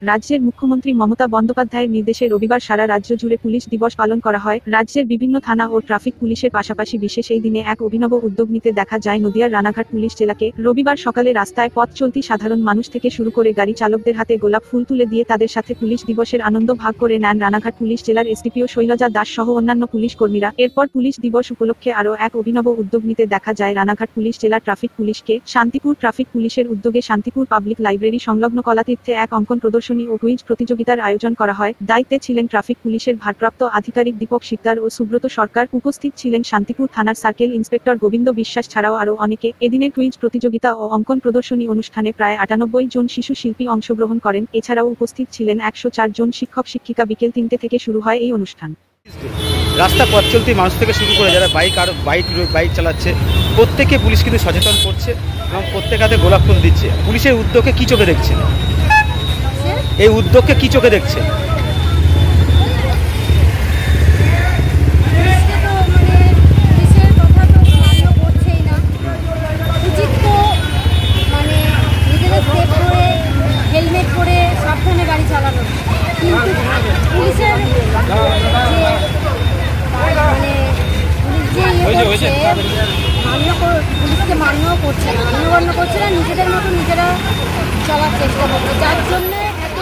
রাজ্যের মুখ্যমন্ত্রী মমতা বন্দ্যোপাধ্যায়ের নির্দেশে রবিবার সারা রাজ্য জুড়ে পুলিশ দিবস পালন করা হয়। রাজ্যের বিভিন্ন থানা ও ট্রাফিক পুলিশের পাশাপাশি বিশেষ এই দিনে এক অভিনব উদ্যোগ নিতে দেখা যায় নদিয়ার রানাঘাট পুলিশ জেলাকে। রবিবার সকালে রাস্তায় পথ চলতি সাধারণ মানুষ থেকে শুরু করে গাড়ি চালকদের হাতে গোলাপ ফুল তুলে দিয়ে তাদের সাথে পুলিশ দিবসের আনন্দ ভাগ করে নেন রানাঘাট পুলিশ জেলার এসডিপিও শৈলজা দাস সহ অন্যান্য পুলিশ কর্মীরা। এরপর পুলিশ দিবস উপলক্ষে আরও এক অভিনব উদ্যোগ নিতে দেখা যায় রানাঘাট পুলিশ জেলার ট্রাফিক পুলিশকে। শান্তিপুর ট্রাফিক পুলিশের উদ্যোগে শান্তিপুর পাবলিক লাইব্রেরি সংলগ্ন কলাতীর্থে এক অঙ্কন প্রদর্শনী ও কুইজ প্রতিযোগিতার আয়োজন করা হয়। দায়িত্বে ছিলেন ট্রাফিক পুলিশের ভারপ্রাপ্ত আধিকারিক দীপক শিকদার ও সুব্রত সরকার। উপস্থিত ছিলেন শান্তিপুর থানার সার্কেল ইন্সপেক্টর গোবিন্দ বিশ্বাস ছাড়াও আরও অনেকে। এদিনের কুইজ প্রতিযোগিতা ও অঙ্কন প্রদর্শনী অনুষ্ঠানে প্রায় ৯৮ জন শিশু শিল্পী অংশগ্রহণ করেন। এছাড়াও উপস্থিত ছিলেন ১০৪ জন শিক্ষক শিক্ষিকা। বিকেল ৩টে থেকে শুরু হয় এই অনুষ্ঠান। রাস্তা পথ চলতি মানুষ থেকে শুরু করে যারা বাইক চালাচ্ছে প্রত্যেকে পুলিশ কিন্তু সচেতন করছে এবং প্রত্যেক হাতে গোলাপ ফুল দিচ্ছে। পুলিশের উদ্যোগকে কি চোখে দেখছে? এই উদ্যোগকে কি চোখে দেখছে? হেলমেট পরে সাবধানে গাড়ি চালানো, কিন্তু পুলিশের পুলিশকে মান্যও করছে না, মান্যগণ্য করছে না, নিজেদের মতো নিজেরা চলার চেষ্টা করছে, যার জন্য এত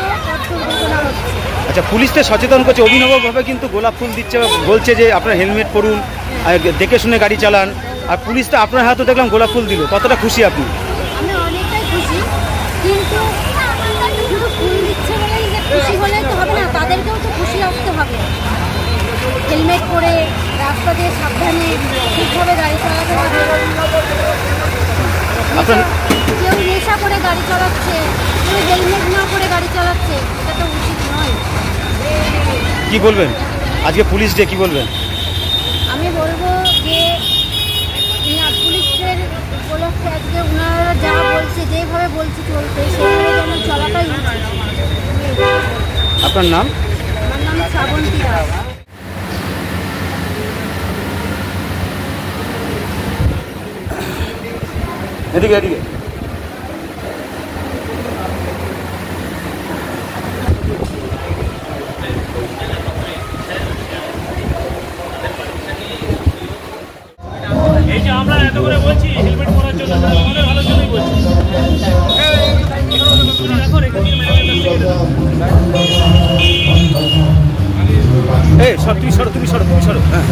দুর্ঘটনা হচ্ছে। আচ্ছা, পুলিশকে সচেতন করছে অভিনবভাবে, কিন্তু গোলাপ ফুল দিচ্ছে, বলছে যে আপনারা হেলমেট পরুন, দেখে শুনে গাড়ি চালান। আর পুলিশ তো আপনার হাতে দেখলাম গোলাপ ফুল দিল, কতটা খুশি আপনি? আমি অনেকটাই খুশি, কিন্তু শুধু ফুল দিচ্ছে বলেই যে খুশি হলে তো হবে না, তাদেরকেও তো খুশি রাখতে হবে। হেলমেট পরে রাস্তা দিয়ে সাবধানে ঠিকভাবে গাড়ি চালাতে হবে। কেউ নেশা করে গাড়ি চালাচ্ছে, কেউ হেলমেট না করে গাড়ি চালাচ্ছে, এটা তো উচিত নয়। কি বলবেন আজকে পুলিশ ডে, কি বলবেন? আমি বলবো যে পুলিশদের উপলক্ষে আজকে ওনারা যা বলছে, যেভাবে বলছে চলতে, সেভাবে যেন চলাটাই উচিত। আপনার নাম? আমার নাম শ্রাবন্তী দাস। এদিকে এদিকে এই যে আমরা এত করে বলছি হেলমেট পরার জন্য, আমাদের ভালোর জন্যই বলছি। এই সর, তুমি সরো, হ্যাঁ।